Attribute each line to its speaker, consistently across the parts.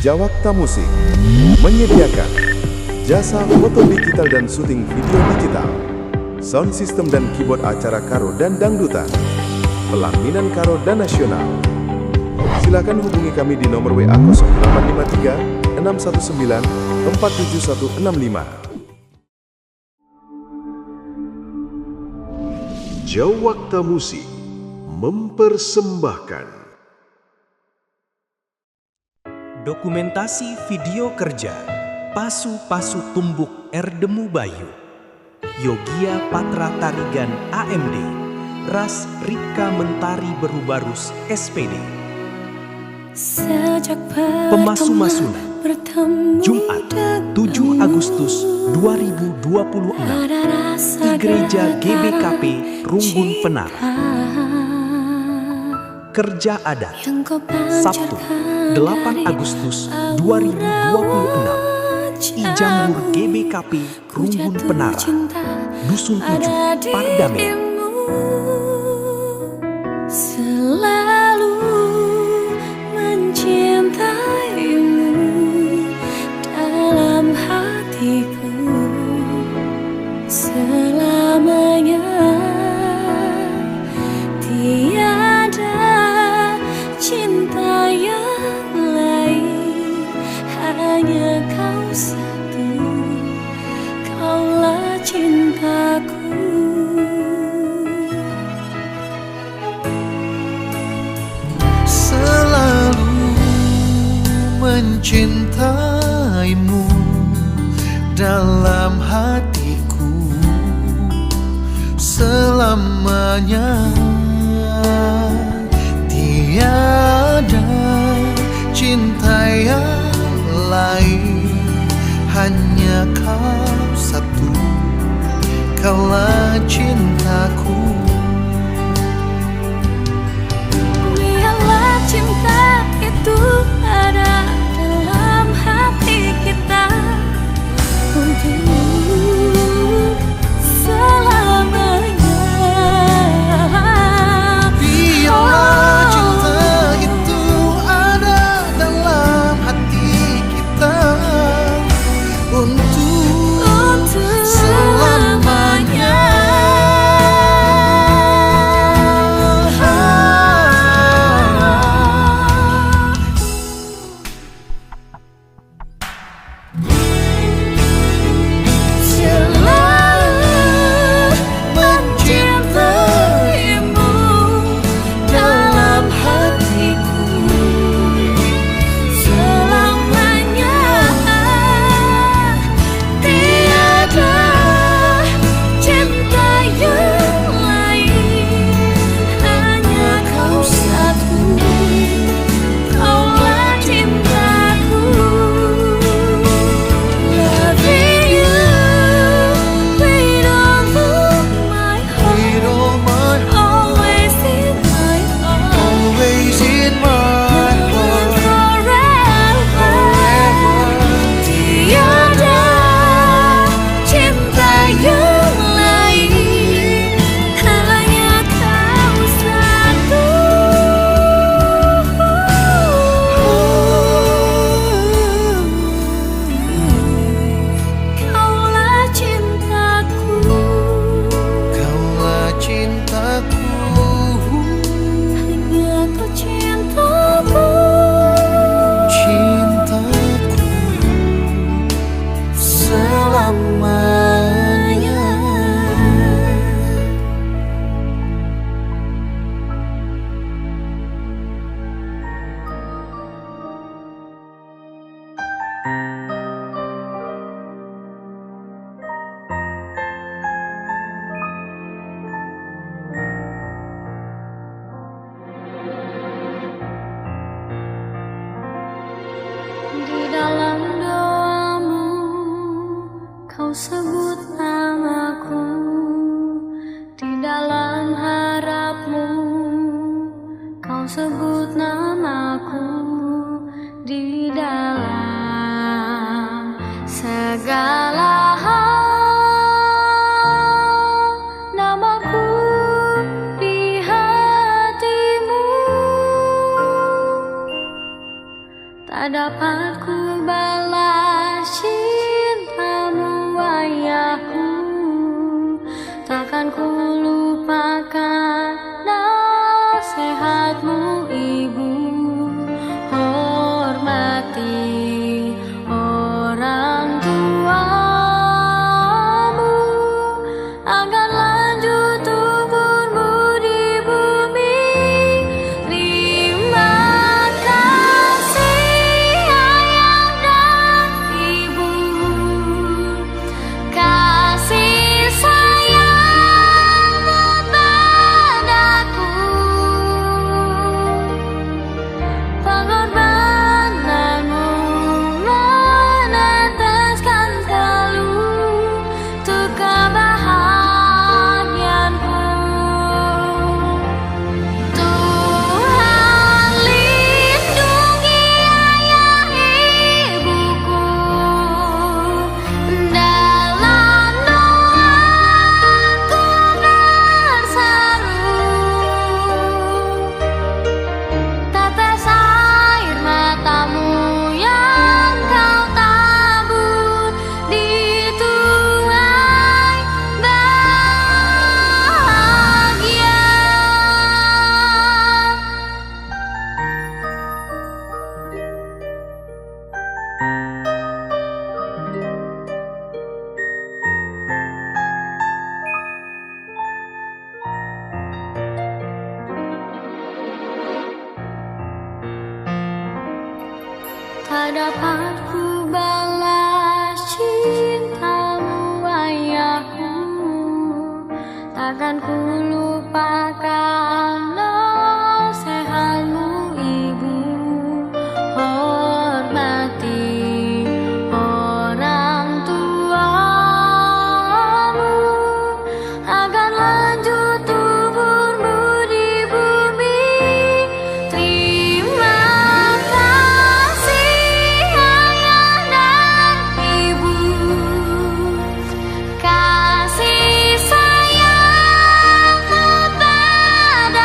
Speaker 1: Jawakta Musik menyediakan jasa foto digital dan syuting video digital, sound system dan keyboard acara karo dan dangdutan, pelaminan karo dan nasional. Silakan hubungi kami di nomor WA 0853 619 47165. Jawakta Musik mempersembahkan
Speaker 2: dokumentasi video kerja Pasu-Pasu Tumbuk Erdemu Bayu, Yogia Patra Tarigan AMD, Ras Rika Mentari Berubarus SPD. Pemasu-Masuna Jumat 7 Agustus 2026 di Gereja GBKP Runggun Penara. Kerja Adat Sabtu 8 Agustus 2026 Ijamur GBKP Runggun Penara, Dusun 7 Pardamen.
Speaker 3: Selalu mencintaimu dalam hatiku selamanya. Tiada cinta yang lain, hanya kau satu, kaulah cintaku.
Speaker 4: Selalu mencintaimu dalam hatiku selamanya. Tiada cinta yang lain, hanya kau satu, kaulah cintaku.
Speaker 3: Biarlah cinta itu ada dalam hati kita untuk selamanya.
Speaker 4: Biarlah cinta itu ada dalam hati kita untuk selamanya.
Speaker 3: Di dalam doamu kau sebut namaku, di dalam harapmu kau sebut namaku, di dalam segala hal namaku di hatimu. tak dapat ku balas cintamu ayahku, takkan ku lupakan nasihatmu ibu. Hormati orang tuamu agar lanjut tuburmu di bumi. Terima kasih ayah dan ibu, kasih sayangmu padaku, pengorbananmu meneteskan teluh untuk kebahagiaanku. Tuhan lindungi ayah ibuku, dalam doaku berseru, tetes air matamu yang kau tabur di tuai bahagia. Tak dapat ku balas cintamu ayahku, takkan ku lupakan nasihatmu ibu. Hormati orang tuamu agar lanjut tuburmu di bumi. Terima kasih ayah dan ibu, kasih sayangmu padaku,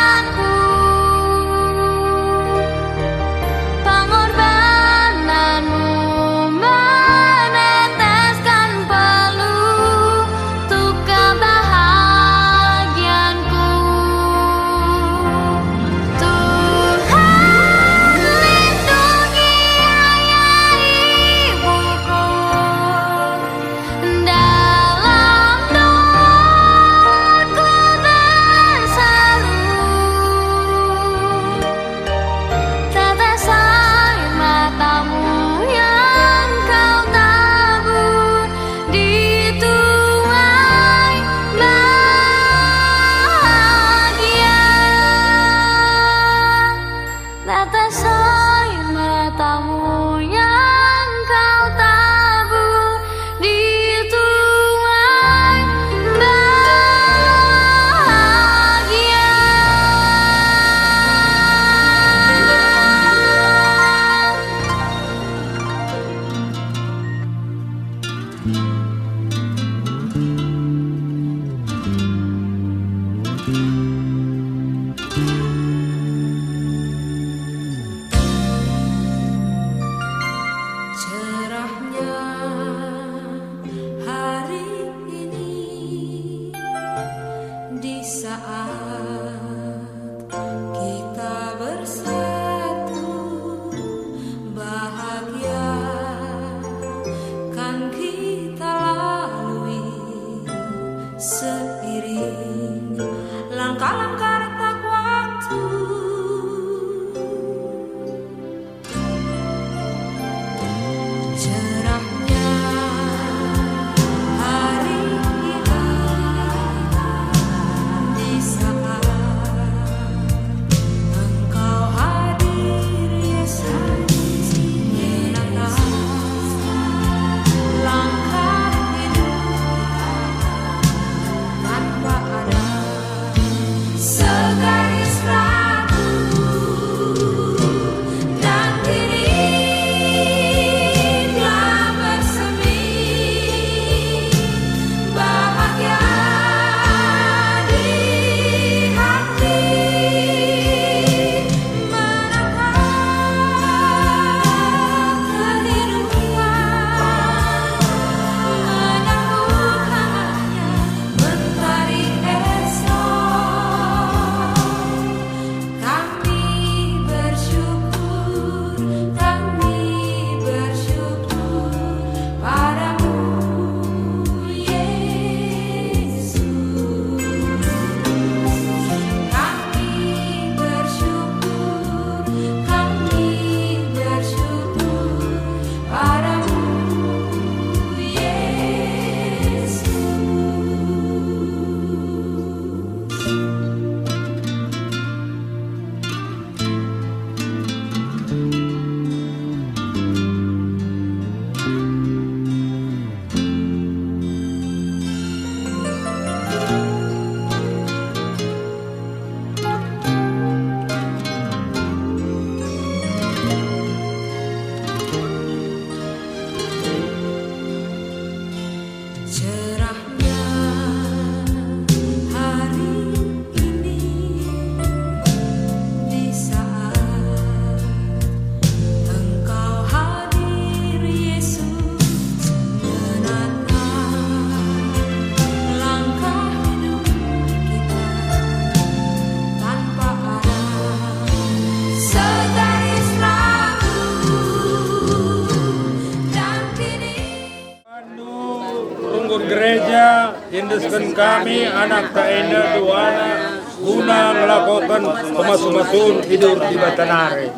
Speaker 5: induskan kami anak kaenda duana guna melakukan pemasu-masun hidup di Batanare.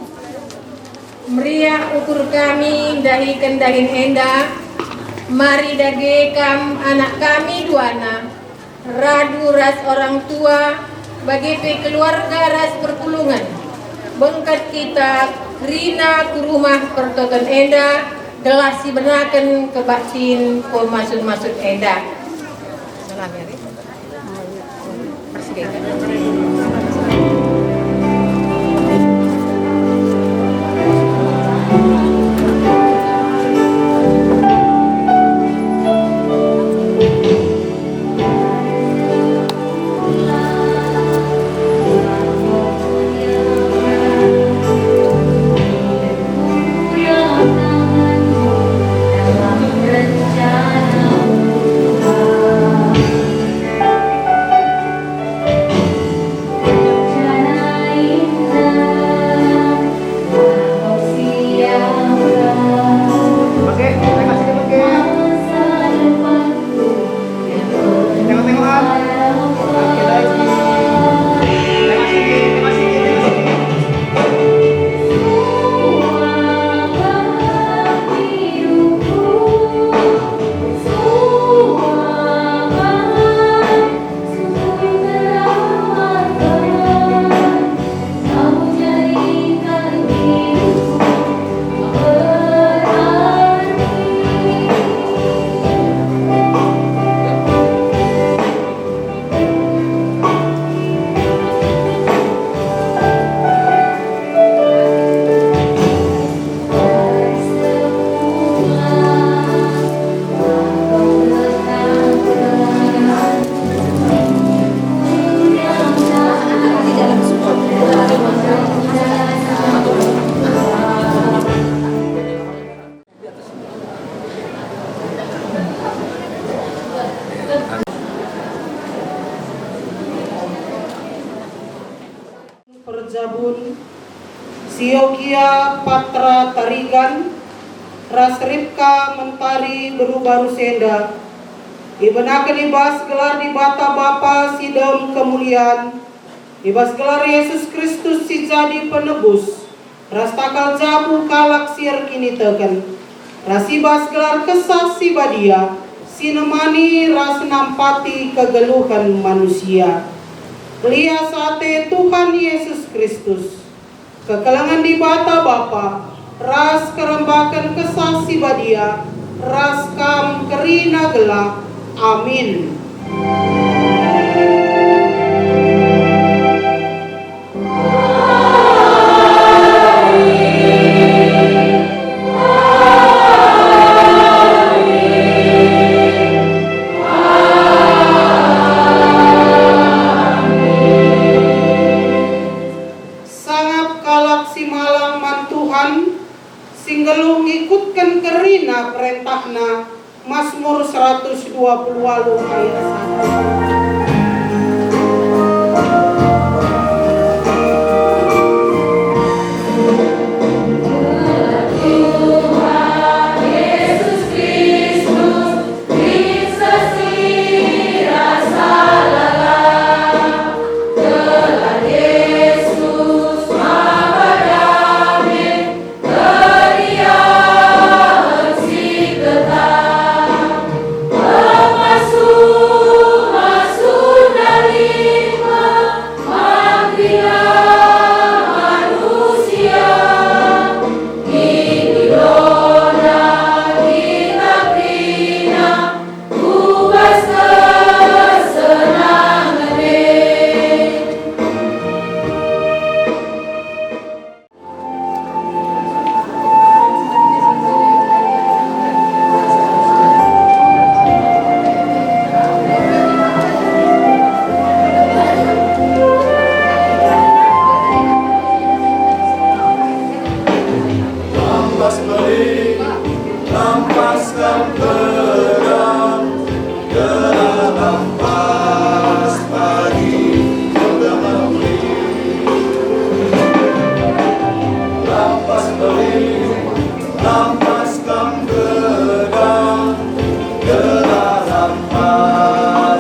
Speaker 6: Meriah ukur kami dahi kendahin enda, mari dage kam anak kami duana, radu ras orang tua, bagi keluarga ras perpulungan, bengkat kita rina ke rumah pertoton enda, gelas si benakan kebaksin pemasun-masun enda. Salam ya, Ri.
Speaker 7: Perjabun, Siogia Patra Tarigan, Rasripka Mentari Berubaru Senda, Ibenakan ibas gelar di bata Bapa Sidom kemuliaan, ibas gelar Yesus Kristus si jadi penebus, rastakal jabu kalak siar kini teken, rasibas gelar kesah si badia, sinemani ras nampati kegeluhan manusia. Lia sate Tuhan Yesus Kristus, kekelangan di bata Bapa, ras kerembakan kesah si badia, ras kam kerina gelap. Amin. Singgelung ikutkan kerina perintahna Mazmur 120 ayat 1.
Speaker 8: Lampaskan pedang, gelar rampas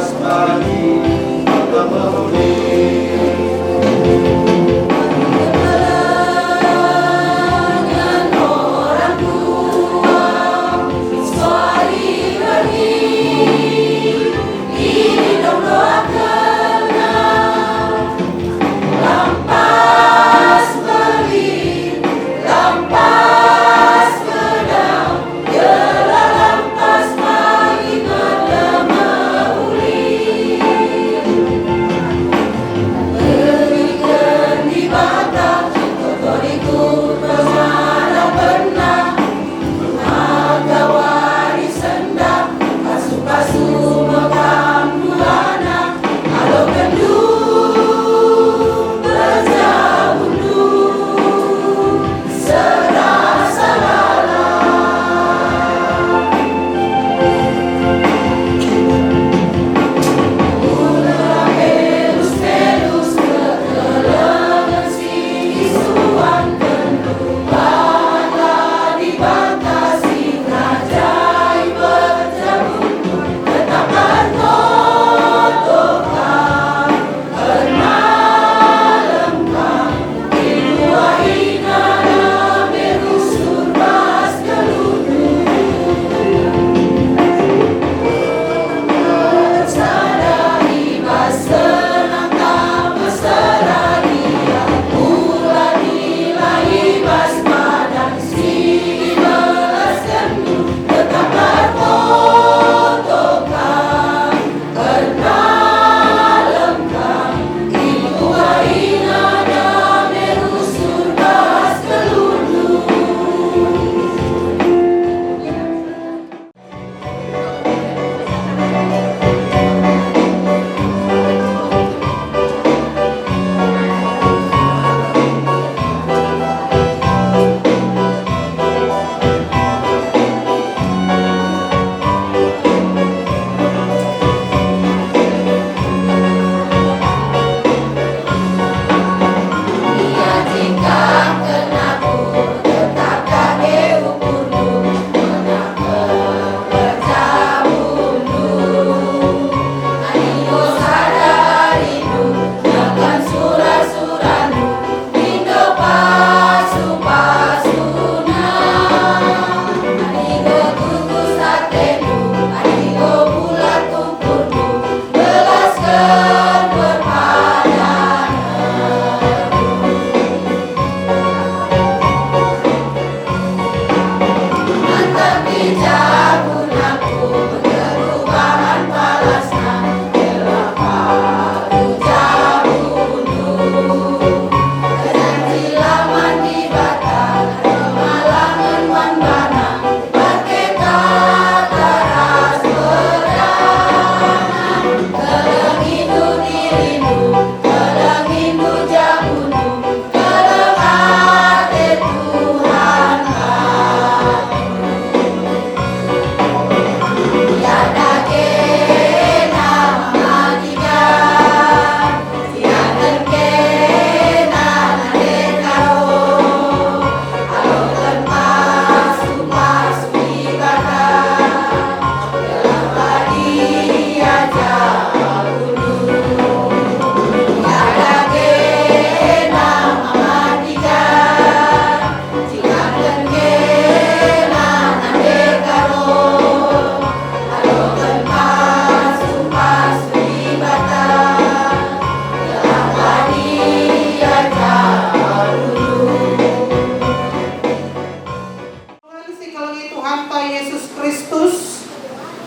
Speaker 7: Anta Yesus Kristus,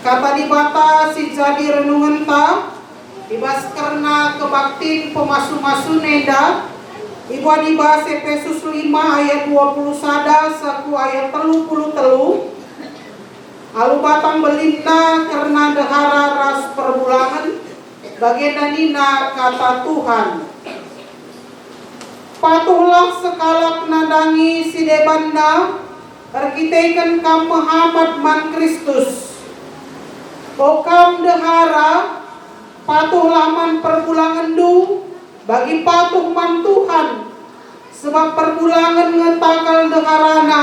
Speaker 7: kata di bata si jadi renungan ta, ibas karena kebaktin pemasu-masu neda, ibu dibahas Efesus 5 ayat 20 sada saku ayat 30 telu, alu batang belinda karena dehara ras perbulangan, bagendanina kata Tuhan. Patuhlah sekalak nadangi si debanda, erkiteikan kam Muhammad man Kristus. Okam dehara, patuhlah man perbulangan du, bagi patuh man Tuhan. Sebab perbulangan ngetakal deharana,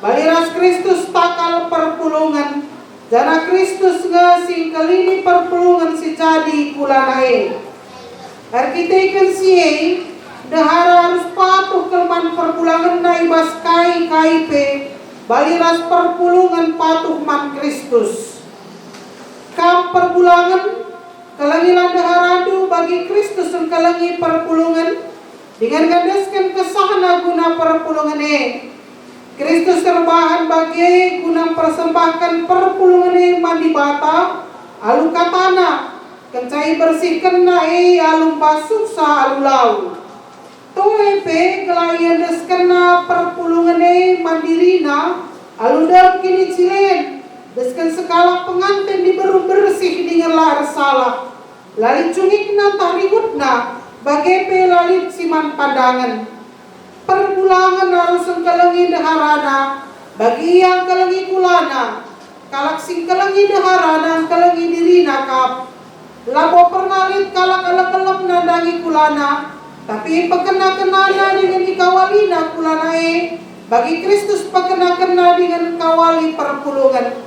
Speaker 7: baliras Kristus takal perpulungan. Jana Kristus ngasih kelini perpulungan si jadi kulanae. Erkiteikan siye, dehara harus patuh kelman perbulangan naibas kai kaipe, baliras perpulungan patuh man Kristus. Kam perbulangan kelangilan deharadu bagi Kristus yang kelangi perpulungan dengan gadaskan kesahana guna perpulungan Kristus terbahan bagi guna persembahkan perpulungan mandi bata alu katana kencai bersihkan nae alu basuh sa alu lau toepe kelayan deskena perpulungan mandirina alu dar kini cilen deskan sekala pengantin diberu bersih dengan lar salah lali cungikna taributna bagepe lalit siman pandangan perbulangan harus kelengi deharana bagi yang kelengi kulana kalak sing kelengi deharana kelengi dirina kap labo pernalit kalak kelem nandangi kulana tapi pekena-kenana dengan dikawalina kulanae bagi Kristus pekena-kena dengan kawali perpulungan.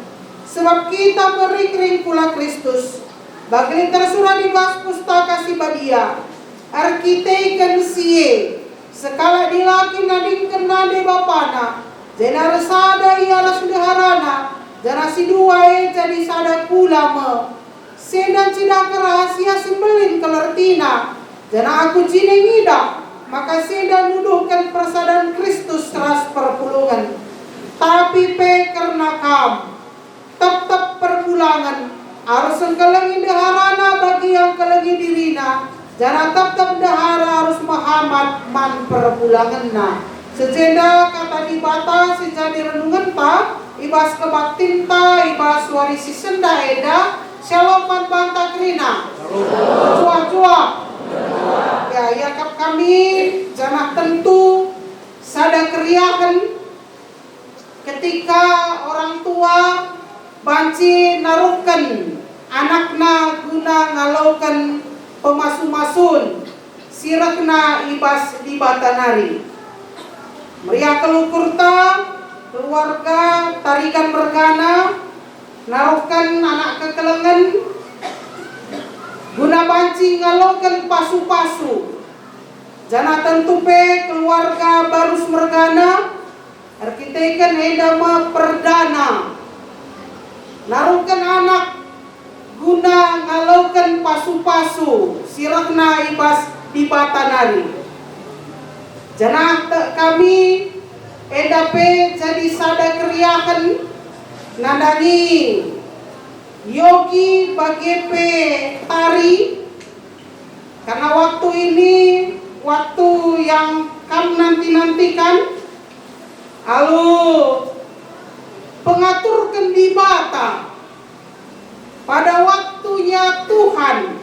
Speaker 7: Sebab kita berikring pula Kristus. Bagi tersurah di bas pustaka si badia. Arkiteikan siye. Sekala dilaki nading kena de bapana. Jena resada ialah sudaharana. Jana si duae jadi sada kulama. Sedan cidak rahasia simbelin kelertina. Jana aku cine ngida. Maka sedan nuduhkan persadaan Kristus teras perpulungan. Tapi pe karena kam. Tetap perbulangan harus kelengi deharana bagi yang kelengi dirina. Jangan tetap dehara harus Muhammad man perbulangan na. Sejeda kata di bata sejadi renungan ta, ibas kebaktin ta, ibas warisi senda eda, shalom man banta krina. Cua-cua. Ya yakap kami jangan tentu sada keriahan ketika orang tua banci narukan anakna guna ngalaukan pemasu-masun sirakna ibas di batanari meriah kelukurta keluarga tarikan bergana narukan anak kekelengan guna banci ngalaukan pasu-pasu jana tentu pe keluarga barus mergana arkitekan edama perdana narukan anak guna ngalaukan pasu-pasu sirakna ibas di batanari. Janah kami edape jadi sada keriahan nadangi yogi bagepe tari karena waktu ini waktu yang kam nanti-nantikan alu pengaturkan di bata pada waktunya Tuhan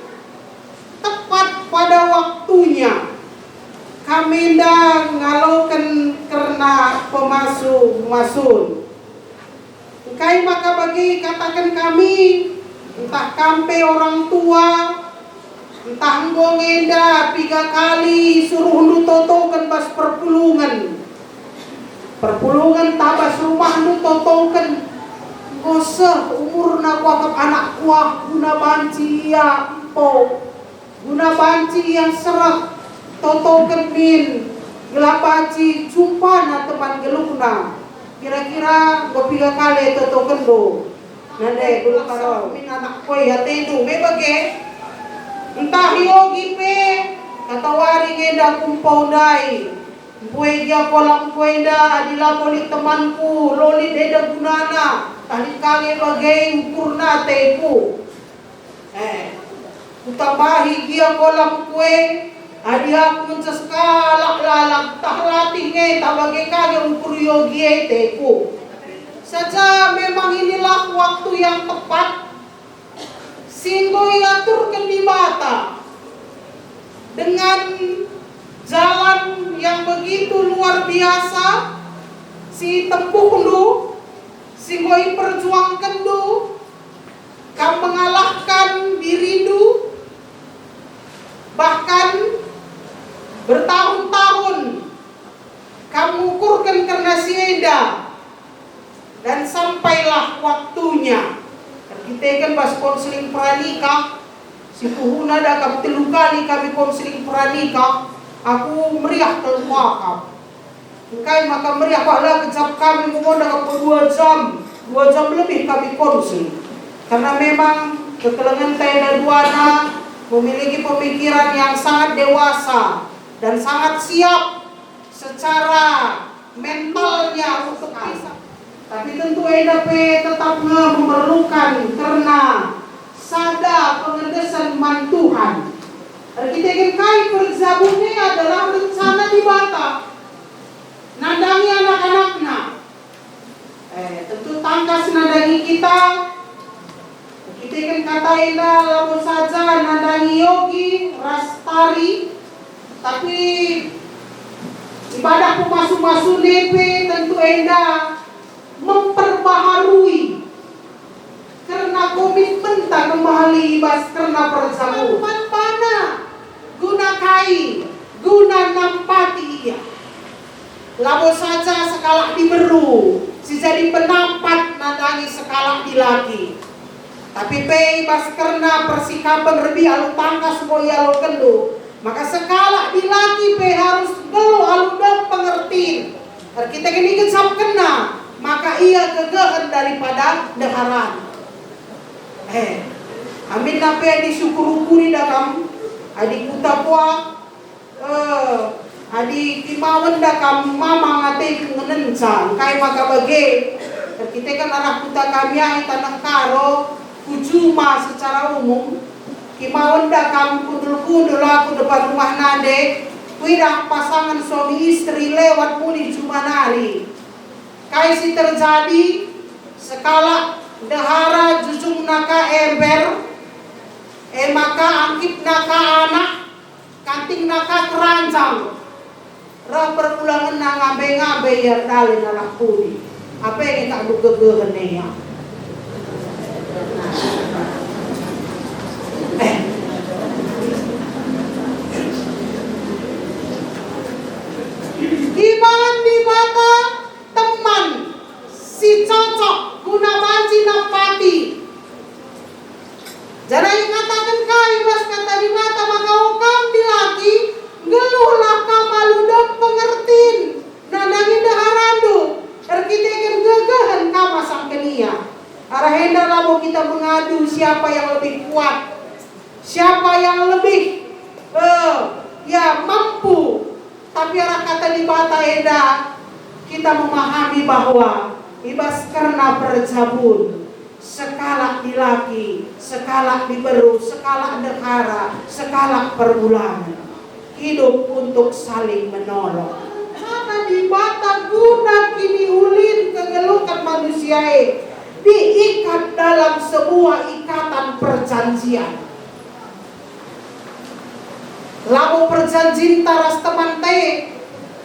Speaker 7: tepat pada waktunya kami ndang ngalaukan karena pemasu-masun kai maka bagi katakan kami entah kampe orang tua entah mbong eda 3 kali suruh ndu totokan pas perpulungan tabas rumah nu totokan ngoseh umur na wakap anak kuah guna banci ya empo guna banci yang serah totokan min gelapaci jumpa na teman gelukna kira-kira 3 kali totokan do nande gula karo min anak kue ya tedu me bage entah yogi pe kata wari ngeda kumpau dai Kue dia kolam kuenda adila poli temanku loli deda gunana tadi kange bagai ukurna tepu. Utambahi dia kolam kue adia pun seskala lalak tahlati nge tabagai kange ukur yogi tepu. Saja memang inilah waktu yang tepat singgo iaturkan di mata dengan jalan yang begitu luar biasa si tempuh lu singoi perjuangkan lu kam mengalahkan diri lu bahkan bertahun-tahun kamu ukurkan karena sieda dan sampailah waktunya kita kan bahas konseling pranikah si puhuna dah kami 3 kali kami konseling pranikah. Aku meriah terluakam. Engkai maka meriah paklah kejap kami mengodah 2 jam. 2 jam lebih kami konsul. Karena memang kekelengan Tenda Duana memiliki pemikiran yang sangat dewasa dan sangat siap secara mentalnya untuk bisa. Tapi tentu EDP tetap memerlukan karena sada pengedesan mantuhan. Kita kai perzabunnya adalah rencana di Batak. Nadangi anak-anaknya. Tentu tangkas nadangi kita. Kita kan katain lalu saja nadangi yogi, rastari. Tapi ibadah pemasu-masu nepe tentu enda memperbaharui. Karena komitmen tak kembali ibas karena perzabun. Mana? Guna kai, guna nampati ia. Labo saja sekalak diberu, si jadi penampat nadangi sekalak dilaki. Tapi pei bas karena persikapan lebih alu tangkas boy alu kendo. Maka sekalak dilaki pei harus gelo alu dong pengertiin. Kita kini kecap kena, maka ia kegehan daripada deharan. Amin nape disyukur-ukuri dakam adi kutapua adi kimawan dakam mama ngate ngenenca kai maka bage kita kan arah kuta kami ai tanah karo kujuma secara umum kimawan dakam kudul-kudul aku depan rumah nade kuidah pasangan suami istri lewat muli jumanari kai si terjadi sekala dahara jujung naka ember maka angkip naka anak kanting naka keranjang ra perpulangan na ngabe-ngabe ya dalin anak pudi apa yang tak duga-duga ya Iman di mata teman si cocok guna banci napati. Jangan katakan kai mas kata di mata maka okam dilaki geluhlah kamalu dan pengertin nanangin daharandu erkitekan gegahan kama sang kenia arahenda labo kita mengadu siapa yang lebih kuat siapa yang lebih mampu tapi arah kata di mata enda kita memahami bahwa ibas karena perjabun sekalak dilaki, sekalak diberu, sekalak dehara, sekalak perbulangan. Hidup untuk saling menolong. Karena di mata guna kini ulin kegelukan manusia diikat dalam sebuah ikatan perjanjian. Lamu perjanjian taras teman teh,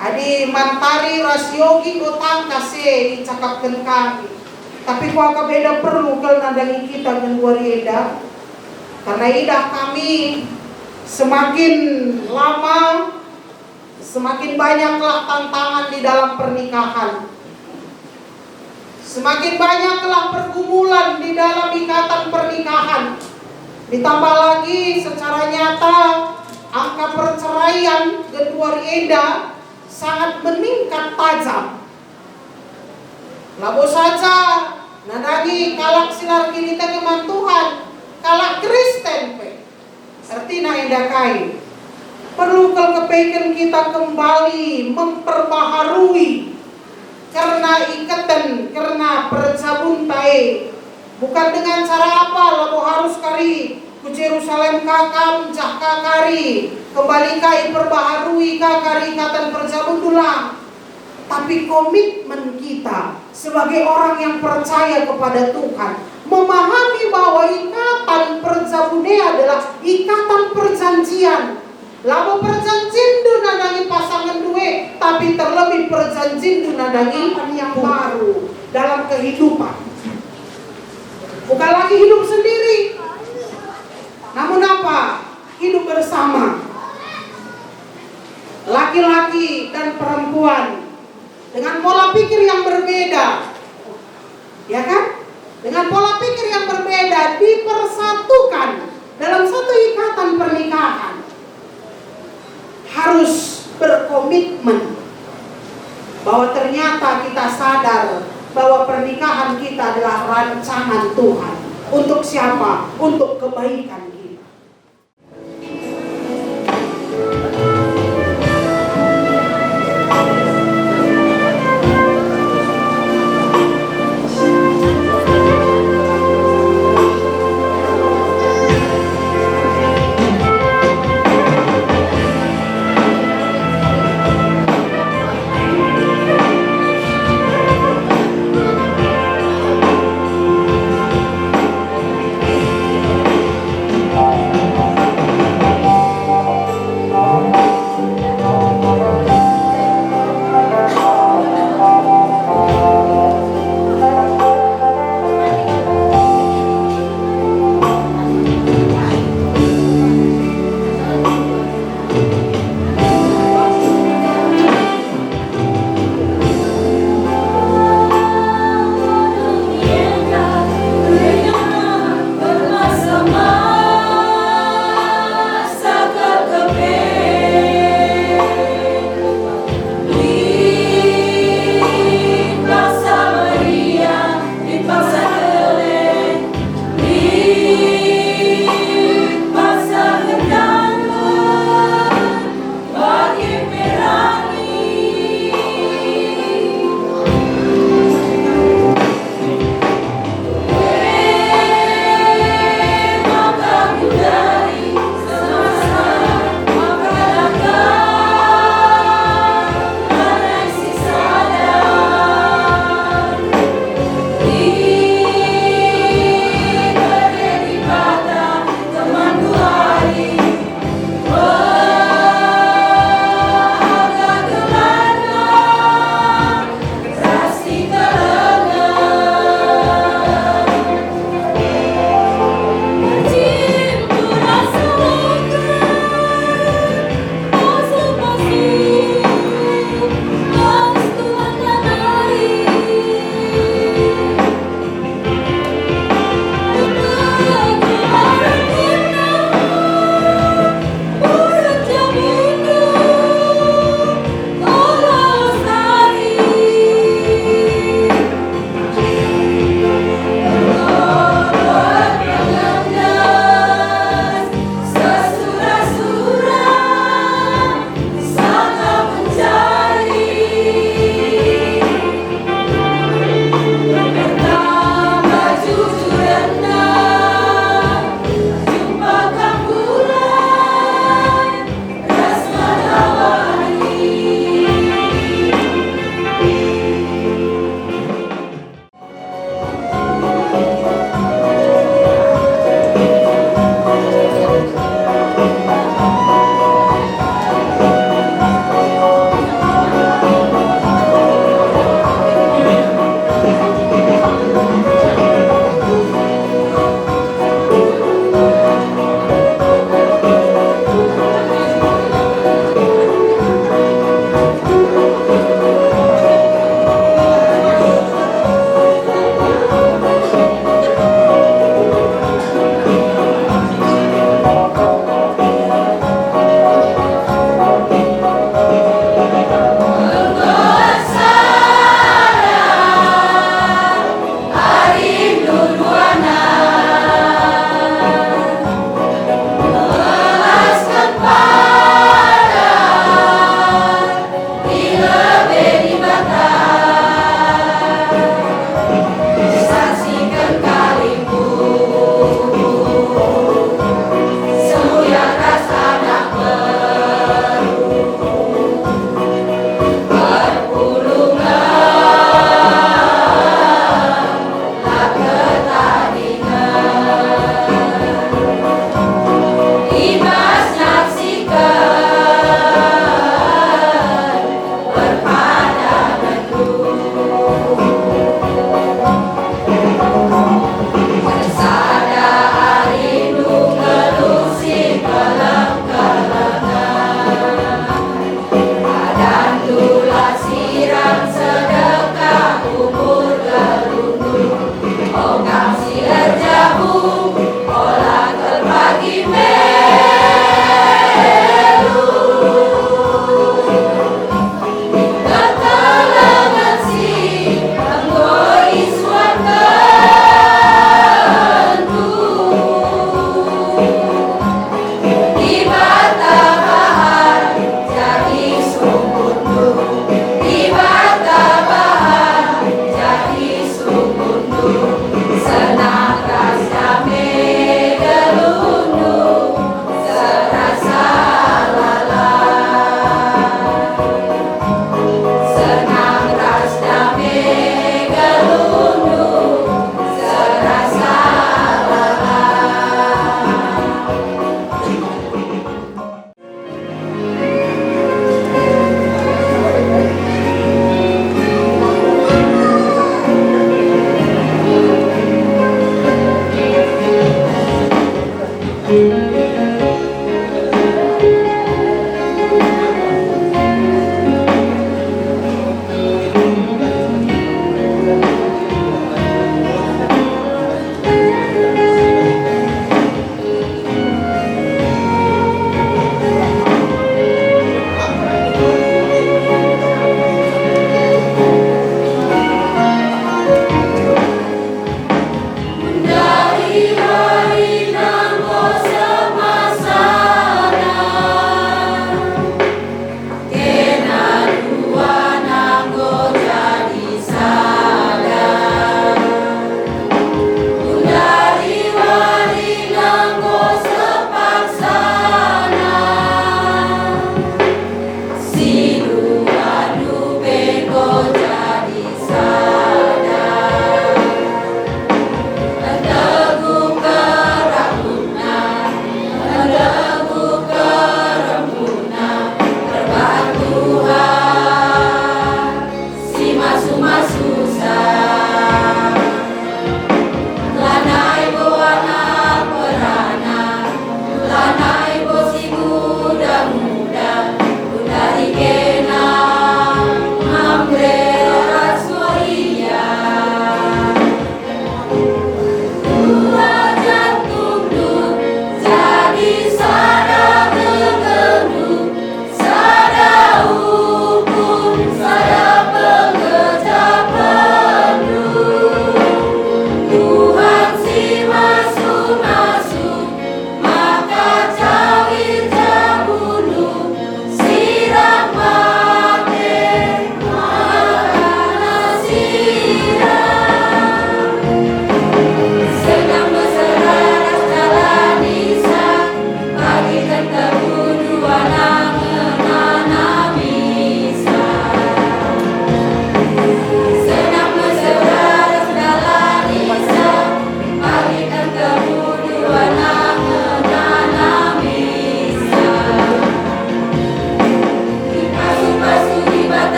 Speaker 7: adi mantari rasyogi utang kasih dicakapkan kami. Tapi kuaka beda perlu kalau nadangi kita dengan warieda. Karena idah kami semakin lama semakin banyaklah tantangan di dalam pernikahan. Semakin banyaklah pergumulan di dalam ikatan pernikahan. Ditambah lagi secara nyata angka perceraian dan warieda sangat meningkat tajam. Labo saja nadagi kalak silar kini tegeman Tuhan kalak Kristen pe artina endakai perlu kepeken kita kembali memperbaharui karena ikatan, karena perjabun tae. Bukan dengan cara apa lalu harus kari ku Jerusalem kakam jak kakari kembali kai perbaharui kakari ikatan perjabun tulang. Tapi komitmen kita sebagai orang yang percaya kepada Tuhan, memahami bahwa ikatan perjabune adalah ikatan perjanjian. Lalu perjanjian itu nadangi pasangan dua, tapi terlebih perjanjian itu nadangi yang baru dalam kehidupan. Bukan lagi hidup sendiri, namun apa? Hidup bersama. Laki-laki dan perempuan dengan pola pikir yang berbeda, ya kan? Dengan pola pikir yang berbeda dipersatukan dalam satu ikatan pernikahan. Harus berkomitmen bahwa ternyata kita sadar bahwa pernikahan kita adalah rancangan Tuhan. Untuk siapa? Untuk kebaikan kita.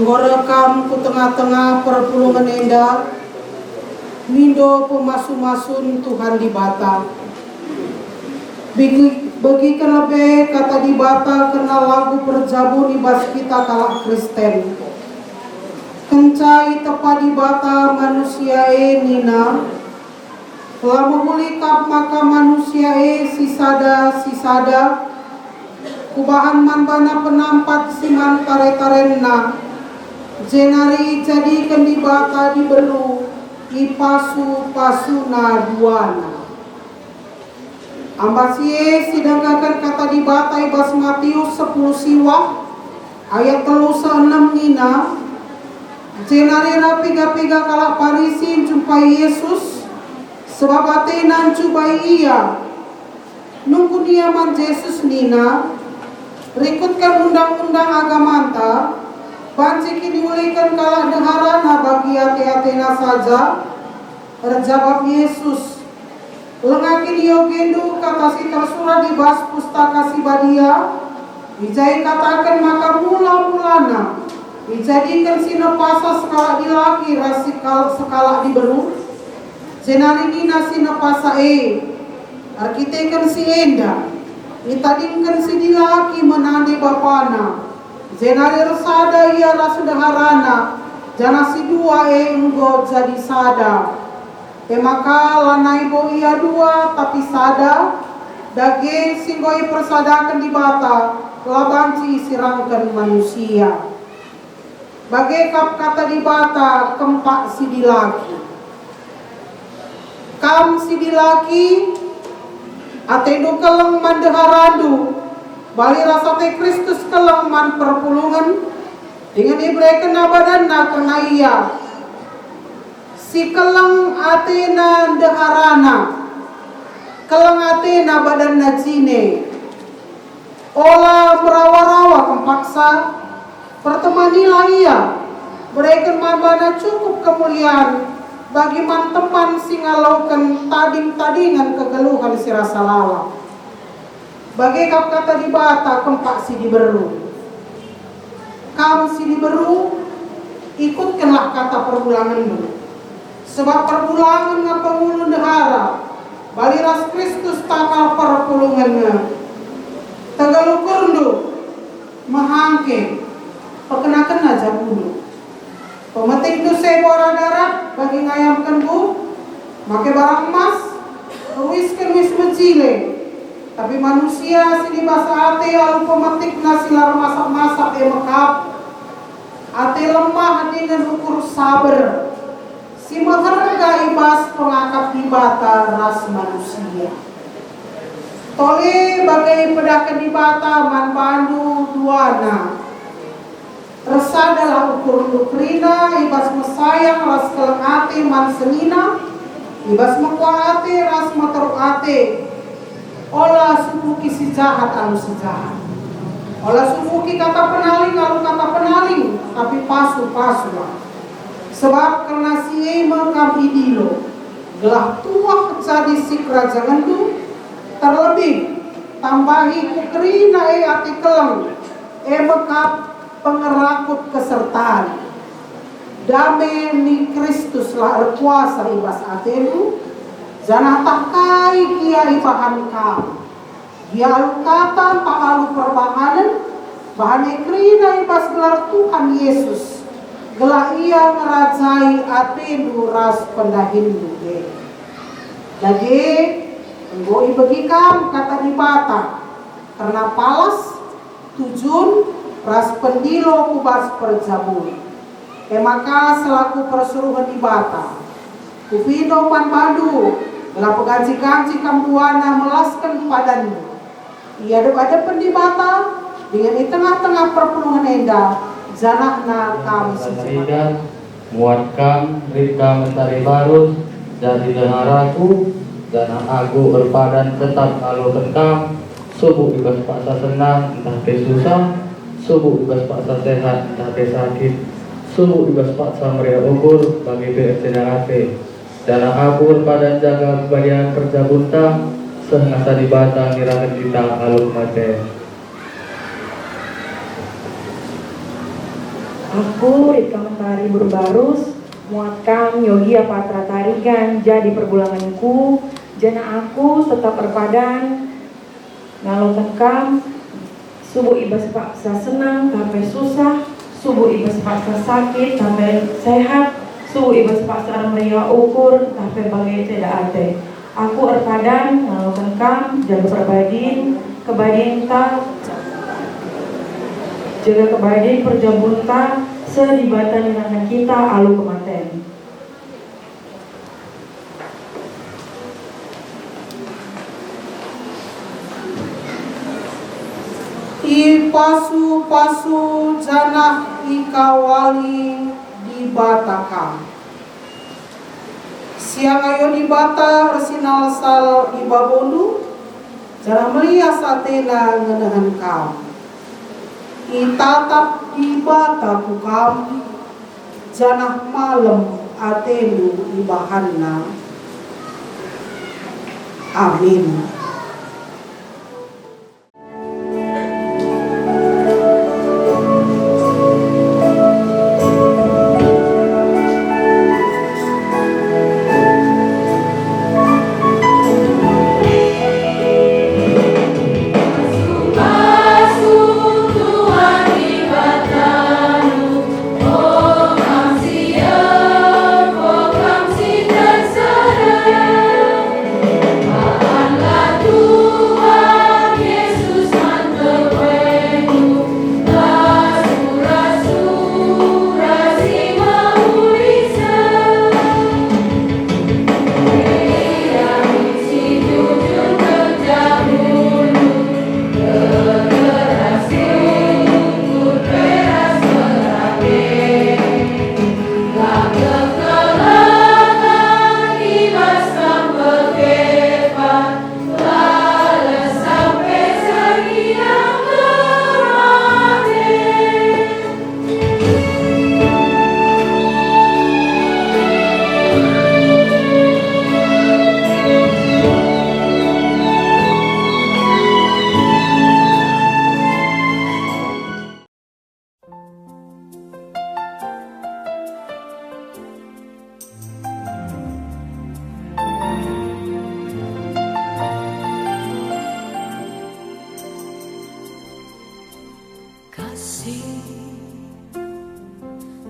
Speaker 7: Menggorekam ku tengah-tengah perpulungan enda, mindo pemasu-masun Tuhan di bata. Bagi kelebe kata di bata kena lagu perjabun ibas kita kalak Kristen. Kencai tepa di bata manusia nina, lama mulikap maka manusia sisada kubahan manbana penampat siman tare-tarenna, jenari jadikan di bata diberu ipasu-pasuna duana. Ambasie sidanggakan kata di bata ibas Matius 10 siwa ayat 36 nina, jenari rapiga-piga kalak Parisi jumpai Yesus sebab atenan cubai ia nunggu niaman Yesus nina rikutkan undang-undang agamanta banci diulikan kalak deharana bagi ate-atena saja. Terjawab Yesus, lengakin yogendu kata si tersurat di bas pustaka si badia, bijai katakan maka mula-mulana dijadikan si nepasa sekala dilaki rasikal sekala diberu, jenari nina si nepasa arkitekan si enda, itadingkan si dilaki menandi bapana, jenari resada ia rasudaharana, jana si dua enggo jadi sada. Maka lanai bo ia dua tapi sada, dage singgoi persadakan di bata, labanci sirangkan manusia. Bagai kap kata di bata kempak si dilaki. Kam si dilaki atendo keleng mandeharandu, bali rasate Kristus keleng man perpulungan, dengan ibreken abadanna kena iya. Si keleng atena deharana, keleng atena badanna jine, olah merawa-rawa kempaksa, pertemanilah ia, berikan mabana cukup kemuliaan, bagi man teman singalaukan tading-tadingan kegeluhan si rasa lala. Bagai kap kata di bata kempak si diberu, kam si diberu, ikutkanlah kata perbulanganmu. Sebab perbulangan ngapa mulu dehara, baliras Kristus takal perpulungannya. Tegalukurdu, mahangke, perkenakan aja bulu. Pemetik tu sebora darat bagi ngayamkan bu, make barang emas, ruiskan wis mencile. Tapi manusia sini basa ate lalu pemetik nasilar masak-masak mekap. Ate lemah dengan ukur sabar. Si mengharga ibas pengakap di bata ras manusia. Tole bagai pedakan di bata man pandu duana. Resadalah ukur nukrina ibas mesayang ras keleng ate man senina. Ibas mekuang ate ras materuk ate. Olah subuki si jahat anu si jahat. Olah subuki kata penaling anu kata penaling. Tapi pasu-pasu lah. Sebab karena si mengkam idilo gelah tuah jadi si kerajaan itu, terlebih tambahi kukrina ati keleng mekap pengerakut kesertaan dame ni Kristus lah kuasa ibas atenu jana takai kia ibahan kam dia alu kata tak alu perbahanan bahan krina ibas gelar Tuhan Yesus gelah ia ngerajai atenu ras pendahindu lagi enggoi bagi kam kata di bata karena palas tujun ras pendilo kubas perjabun maka selaku persuruhan di bata kupindo pan badu gelah peganci-ganci kampuana melaskan padanmu ia ada pendibata dengan di tengah-tengah perpulungan enda janahna kami
Speaker 8: Saridan muatkan rika mentari barus jadi denaraku dana aku berpadan tetap kalau tengkam subuh ibas paksa senang entah te susah subuh ibas paksa sehat entah te sakit subuh ibas paksa meriah ukur bagi BFC Narate dana aku berpadan jaga kebahagiaan kerja bunta sehingga di batang nirakan kita aluk mate.
Speaker 9: Aku, Rika Mentari Burbarus, muatkan Yogia Patra Tarigan, jadi perbulanganku, jana aku tetap berpadan, ngalokan kam, subuh ibas paksa senang, sampai susah, subuh ibas paksa sakit, sampai sehat, subuh ibas paksa meriah ukur, sampai bagai tidak ada. Aku berpadan, ngalokan kam, jaga perbadin, kebadin tak, jaga kebadin perjabunta, selibatan dengan kita alu kematen.
Speaker 7: I pasu-pasu janah ikawali di Batakam. Siang ayo di Bata resinal sal ibabondu, janah melia satena ngenahan kam. Itatap di Bata kukam, janah malam atenu ibahanna. Amin.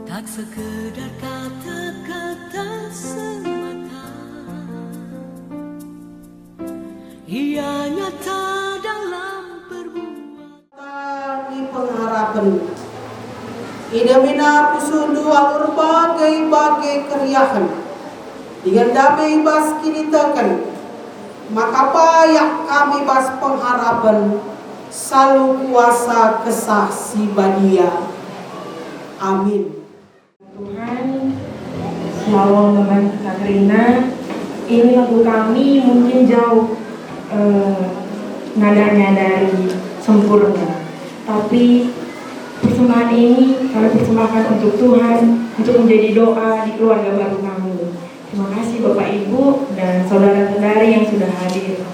Speaker 3: Tak sekedar kata-kata semata, ia nyata dalam perbuatan.
Speaker 7: Di pengharapan idamina pusundu alur bagai keriahan dengan damai bas kini tekan, maka payak kami bas pengharapan selalu kuasa kesah si badia. Amin.
Speaker 9: Tuhan selalu membantu Kak Rina. Ini lagu kami mungkin jauh nadanya dari sempurna, tapi persembahan ini kami persembahkan untuk Tuhan, untuk menjadi doa di keluarga baru kami. Terima kasih Bapak Ibu dan saudara-saudari yang sudah hadir.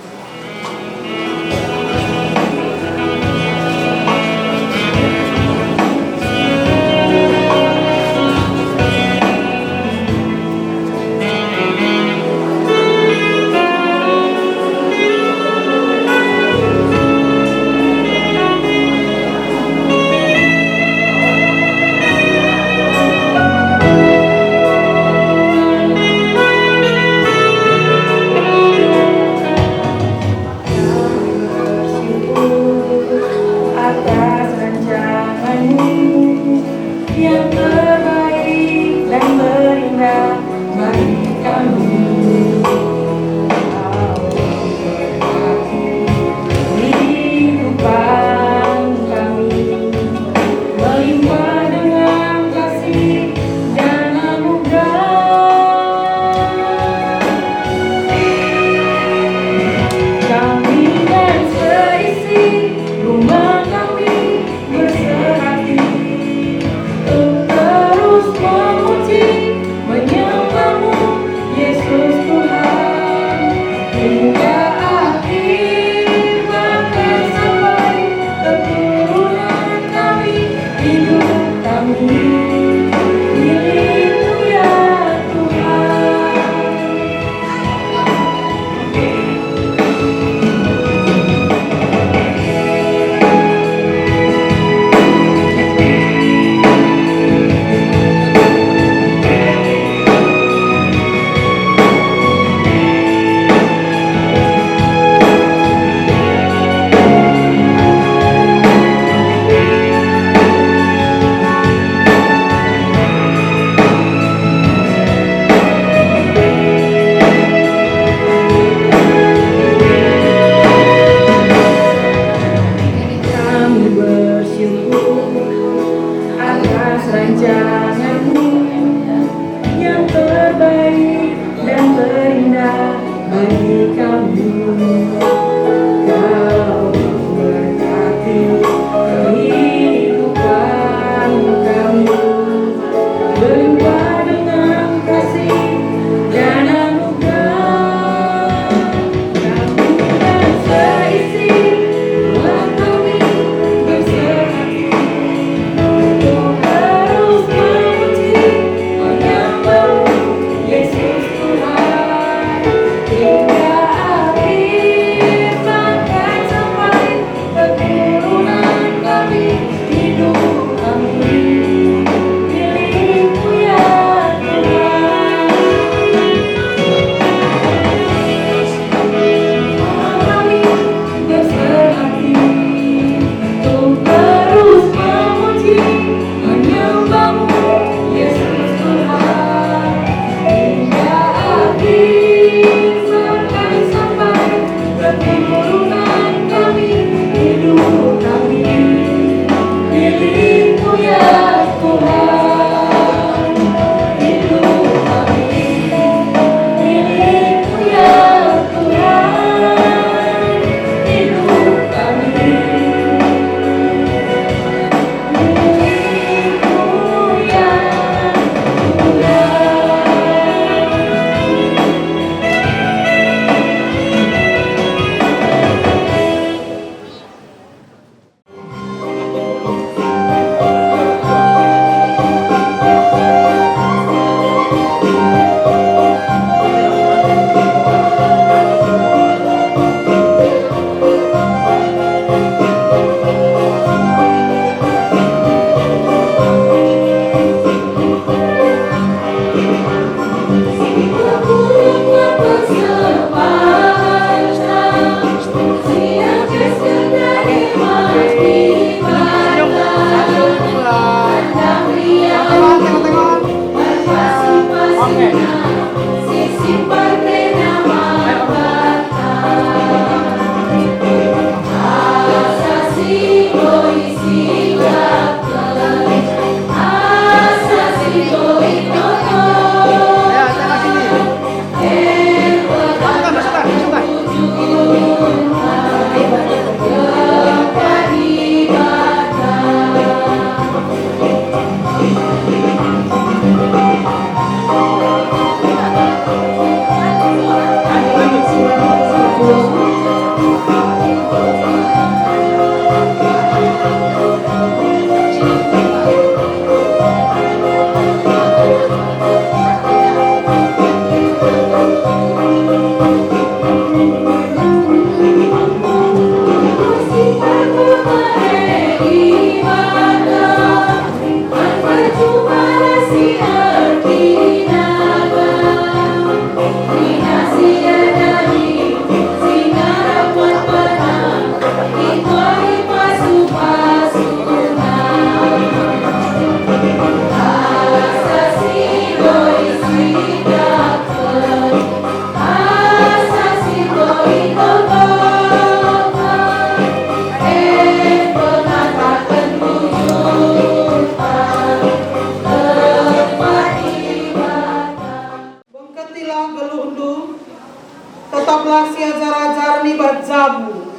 Speaker 7: tetaplah siajar-ajar nibat jabu.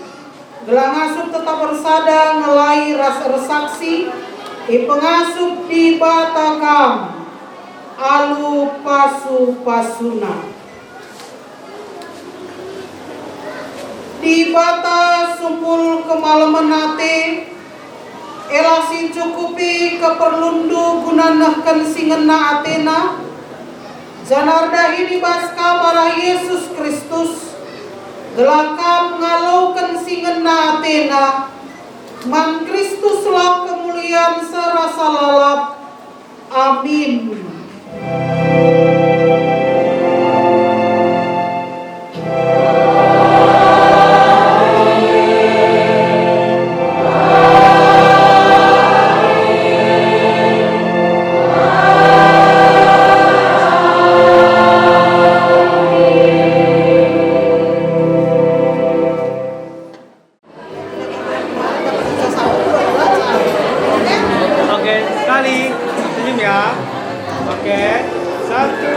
Speaker 7: Gelang asup tetap bersada ngelai rasa resaksi, pengasup di batakam, alu pasu pasuna. Di bata sumpul kemalaman nate, elah sin cukupi keperlundu gunanahkan singena Athena, janardahi di baska para Yesus Kristus, gelakam ngalaukan singena Athena, man Kristus lah kemuliaan serasa lalap. Amin.
Speaker 10: Oke, sekali senyum ya. Oke, 1,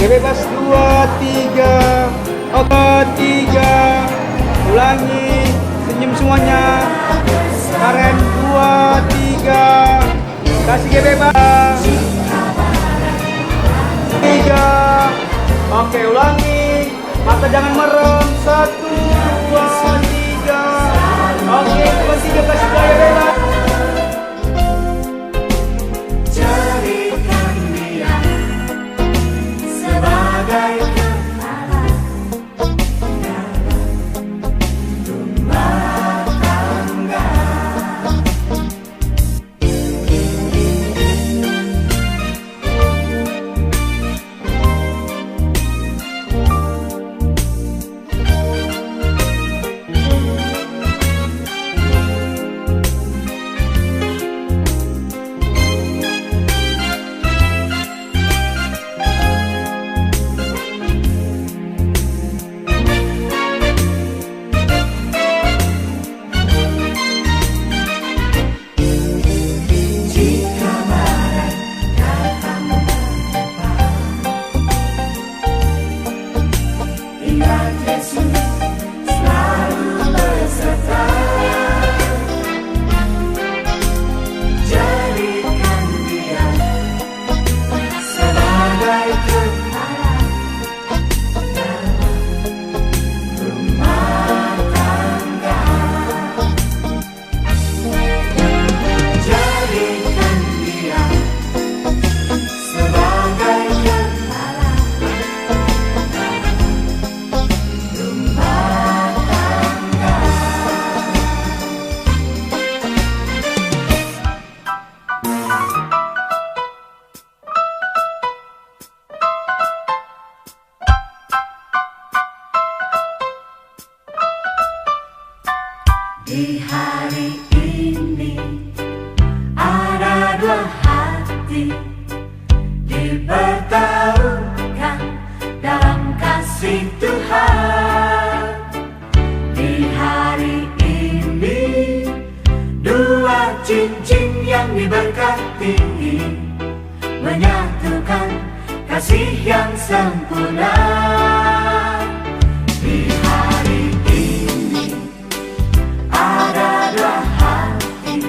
Speaker 5: bebas 2, 3. Oke, 3. Ulangi, senyum semuanya. Karen 2, 3. Kasih bebas 3. Oke, ulangi. Mata jangan merem. 1, 2, 3. Oke, cuma 3 kasih gaya bebas.
Speaker 3: Jadikan dia sebagai kepala rumah tangga. Jika barat datang menerpa, ingat Yesus selalu beserta. Jadikan dia sebagai kepala rumah tangga. Jadikan dia sebagai kepala rumah tangga. Di hari ini ada dua hati dipertaruhkan dalam kasih Tuhan. Di hari ini dua cincin yang diberkati menyatukan kasih yang sempurna. Di hari ini ada dua hati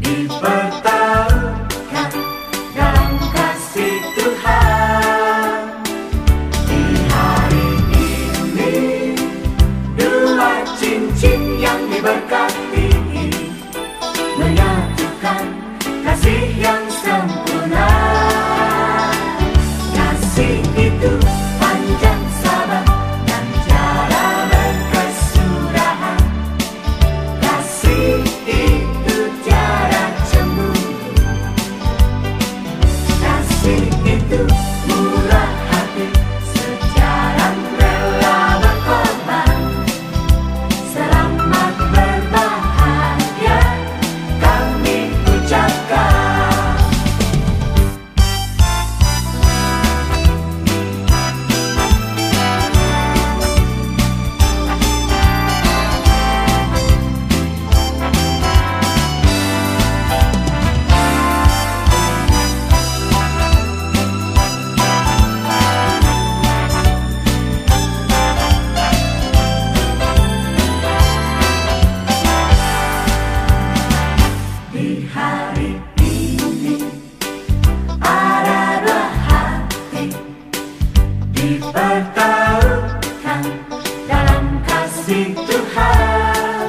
Speaker 3: dipertaruhkan dalam kasih Tuhan. Di hari ini dua cincin yang diberkati menyatukan kasih yang sempurna. Kasih itu panjang sabar dan cara berkesudahan. Kasih itu tiada cemburu. Kasih itu murah hati, sejalan rela berkorban. Selamat berbahagia kami ucapkan. Di hari ini ada dua hati dipertaruhkan dalam kasih Tuhan.